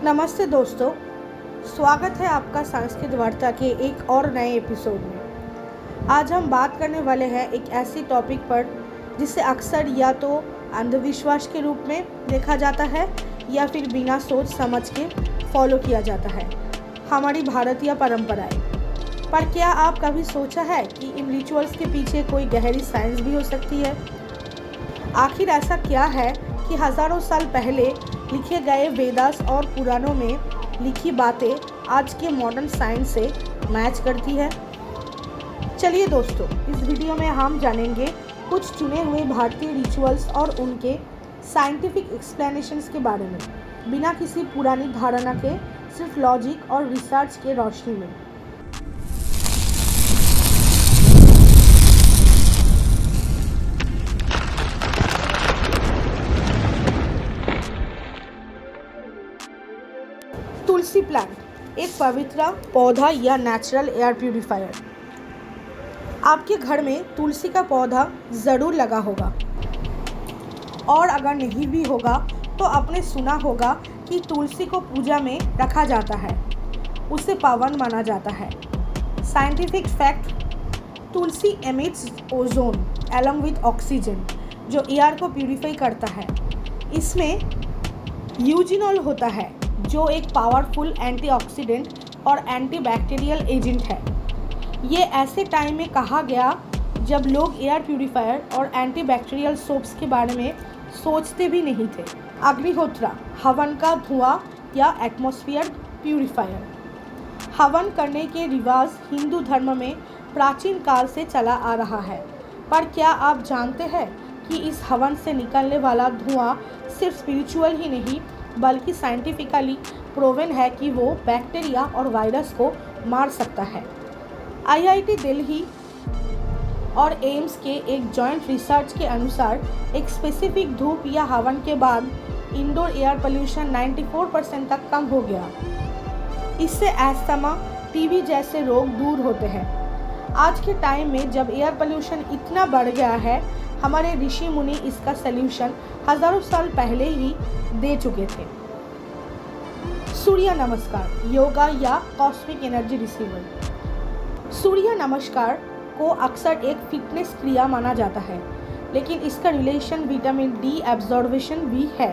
नमस्ते दोस्तों, स्वागत है आपका संस्कृत वार्ता के एक और नए एपिसोड में। आज हम बात करने वाले हैं एक ऐसी टॉपिक पर जिसे अक्सर या तो अंधविश्वास के रूप में देखा जाता है या फिर बिना सोच समझ के फॉलो किया जाता है, हमारी भारतीय परंपराएं। पर क्या आप कभी सोचा है कि इन रिचुअल्स के पीछे कोई गहरी साइंस भी हो सकती है? आखिर ऐसा क्या है कि हज़ारों साल पहले लिखे गए वेदास और पुराणों में लिखी बातें आज के मॉडर्न साइंस से मैच करती है? चलिए दोस्तों, इस वीडियो में हम जानेंगे कुछ चुने हुए भारतीय रिचुअल्स और उनके साइंटिफिक एक्सप्लेनेशंस के बारे में, बिना किसी पुरानी धारणा के, सिर्फ लॉजिक और रिसर्च के रोशनी में। तुलसी प्लांट एक पवित्र पौधा या नेचुरल एयर प्यूरिफायर। आपके घर में तुलसी का पौधा ज़रूर लगा होगा, और अगर नहीं भी होगा तो आपने सुना होगा कि तुलसी को पूजा में रखा जाता है, उसे पावन माना जाता है। Scientific fact: tulsi emits ozone along with oxygen, जो एयर को प्यूरिफाई करता है। इसमें यूजिनॉल होता है, जो एक पावरफुल एंटीऑक्सीडेंट और एंटीबैक्टीरियल एजेंट है। ये ऐसे टाइम में कहा गया जब लोग एयर प्यूरिफायर और एंटीबैक्टीरियल सोप्स के बारे में सोचते भी नहीं थे। अग्निहोत्र हवन का धुआं या एटमॉस्फेयर प्यूरिफायर। हवन करने के रिवाज हिंदू धर्म में प्राचीन काल से चला आ रहा है, पर क्या आप जानते हैं कि इस हवन से निकलने वाला धुआं सिर्फ स्पिरिचुअल ही नहीं बल्कि साइंटिफिकली प्रूवन है कि वो बैक्टीरिया और वायरस को मार सकता है। आईआईटी दिल्ली और एम्स के एक जॉइंट रिसर्च के अनुसार एक स्पेसिफिक धूप या हवन के बाद इंडोर एयर पोल्यूशन 94% तक कम हो गया। इससे अस्थमा, टीबी जैसे रोग दूर होते हैं। आज के टाइम में जब एयर पोल्यूशन इतना बढ़ गया है, हमारे ऋषि मुनि इसका सल्यूशन हजारों साल पहले ही दे चुके थे। सूर्य नमस्कार, योगा या कॉस्मिक एनर्जी रिसीवर। सूर्य नमस्कार को अक्सर एक फिटनेस क्रिया माना जाता है, लेकिन इसका रिलेशन विटामिन डी एब्जॉर्बेशन भी है।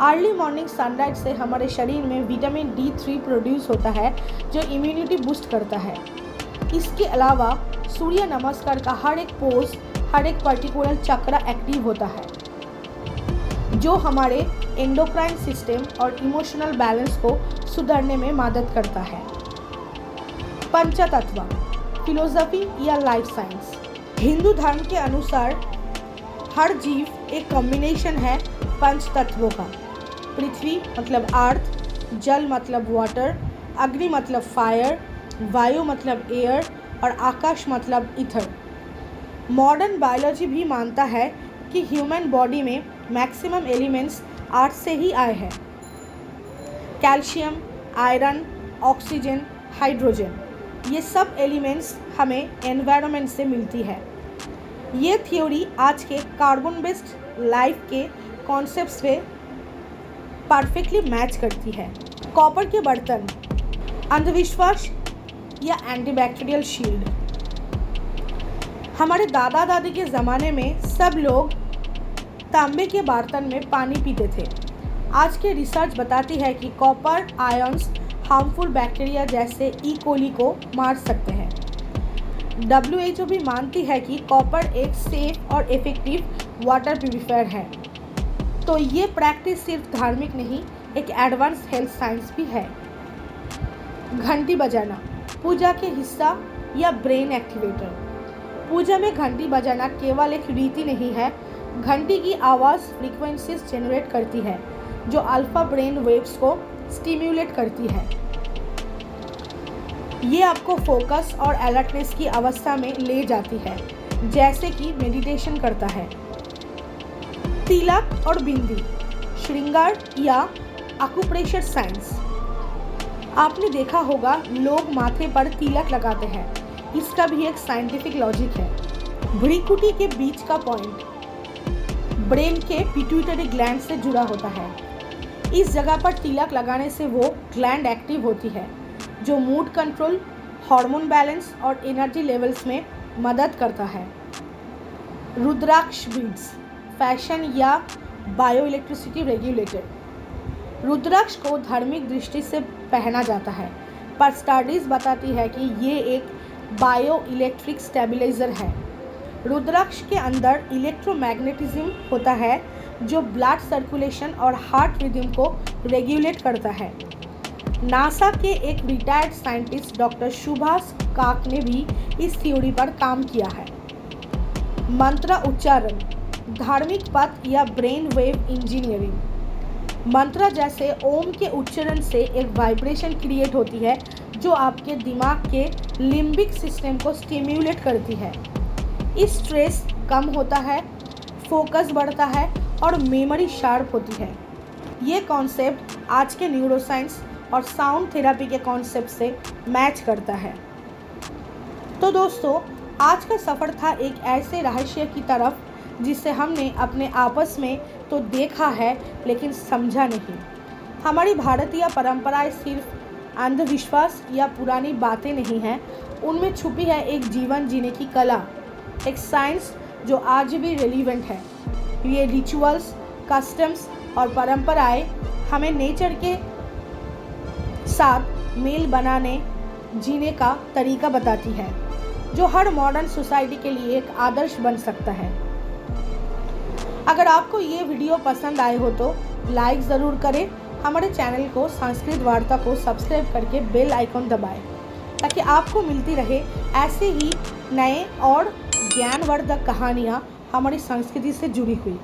अर्ली मॉर्निंग सनलाइट से हमारे शरीर में विटामिन D3 प्रोड्यूस होता है, जो इम्यूनिटी बूस्ट करता है। इसके अलावा सूर्य नमस्कार का हर एक पोज, हर एक पर्टिकुलर चक्र एक्टिव होता है, जो हमारे एंडोक्राइन सिस्टम और इमोशनल बैलेंस को सुधारने में मदद करता है। पंचतत्व फिलोसफी या लाइफ साइंस। हिंदू धर्म के अनुसार हर जीव एक कॉम्बिनेशन है पंच तत्वों का। पृथ्वी मतलब अर्थ, जल मतलब वाटर, अग्नि मतलब फायर, वायु मतलब एयर और आकाश मतलब ईथर। मॉडर्न बायोलॉजी भी मानता है कि ह्यूमन बॉडी में मैक्सिमम एलिमेंट्स अर्थ से ही आए हैं। कैल्शियम, आयरन, ऑक्सीजन, हाइड्रोजन, ये सब एलिमेंट्स हमें एनवायरनमेंट से मिलती है। ये थ्योरी आज के कार्बन बेस्ड लाइफ के कॉन्सेप्ट से परफेक्टली मैच करती है। कॉपर के बर्तन, अंधविश्वास या एंटीबैक्टीरियल शील्ड। हमारे दादा दादी के ज़माने में सब लोग तांबे के बर्तन में पानी पीते थे। आज के रिसर्च बताती है कि कॉपर आयंस हार्मफुल बैक्टीरिया जैसे ई कोली को मार सकते हैं। WHO भी मानती है कि कॉपर एक सेफ और इफेक्टिव वाटर प्यूरिफायर है। तो ये प्रैक्टिस सिर्फ धार्मिक नहीं, एक एडवांस हेल्थ साइंस भी है। घंटी बजाना, पूजा के हिस्सा या ब्रेन एक्टिवेटर। पूजा में घंटी बजाना केवल एक रीति नहीं है। घंटी की आवाज़ फ्रीक्वेंसीज जनरेट करती है, जो अल्फा ब्रेन वेव्स को स्टिम्युलेट करती है। ये आपको फोकस और अलर्टनेस की अवस्था में ले जाती है, जैसे कि मेडिटेशन करता है। तिलक और बिंदी, श्रृंगार या एक्यूप्रेशर साइंस। आपने देखा होगा लोग माथे पर तिलक लगाते हैं। इसका भी एक साइंटिफिक लॉजिक है। भ्रीकुटी के बीच का पॉइंट ब्रेन के पिट्यूटरी ग्लैंड से जुड़ा होता है। इस जगह पर तिलक लगाने से वो ग्लैंड एक्टिव होती है जो मूड कंट्रोल, हार्मोन बैलेंस और एनर्जी लेवल्स में मदद करता है। रुद्राक्ष बीड्स, फैशन या बायो इलेक्ट्रिसिटी रेगुलेटर। रुद्राक्ष को धार्मिक दृष्टि से पहना जाता है, पर स्टडीज बताती है कि ये एक बायो इलेक्ट्रिक स्टेबलाइजर है। रुद्राक्ष के अंदर इलेक्ट्रोमैग्नेटिज्म होता है जो ब्लड सर्कुलेशन और हार्ट रिदम को रेगुलेट करता है। नासा के एक रिटायर्ड साइंटिस्ट डॉक्टर सुभाष काक ने भी इस थ्योरी पर काम किया है। मंत्र उच्चारण, धार्मिक पद या ब्रेन वेव इंजीनियरिंग। मंत्र जैसे ओम के उच्चारण से एक वाइब्रेशन क्रिएट होती है जो आपके दिमाग के लिम्बिक सिस्टम को स्टिम्युलेट करती है। इस स्ट्रेस कम होता है, फोकस बढ़ता है और मेमोरी शार्प होती है। ये कॉन्सेप्ट आज के न्यूरोसाइंस और साउंड थेरेपी के कॉन्सेप्ट से मैच करता है। तो दोस्तों, आज का सफ़र था एक ऐसे रहस्य की तरफ जिसे हमने अपने आपस में तो देखा है लेकिन समझा नहीं। हमारी भारतीय परंपराएं सिर्फ अंधविश्वास या पुरानी बातें नहीं हैं, उनमें छुपी है एक जीवन जीने की कला, एक साइंस जो आज भी रेलिवेंट है। ये रिचुअल्स, कस्टम्स और परंपराएं हमें नेचर के साथ मेल बनाने, जीने का तरीका बताती है जो हर मॉडर्न सोसाइटी के लिए एक आदर्श बन सकता है। अगर आपको ये वीडियो पसंद आए हो तो लाइक ज़रूर करें। हमारे चैनल को संस्कृत वार्ता को सब्सक्राइब करके बेल आइकन दबाएं ताकि आपको मिलती रहे ऐसे ही नए और ज्ञानवर्धक कहानियाँ हमारी संस्कृति से जुड़ी हुई।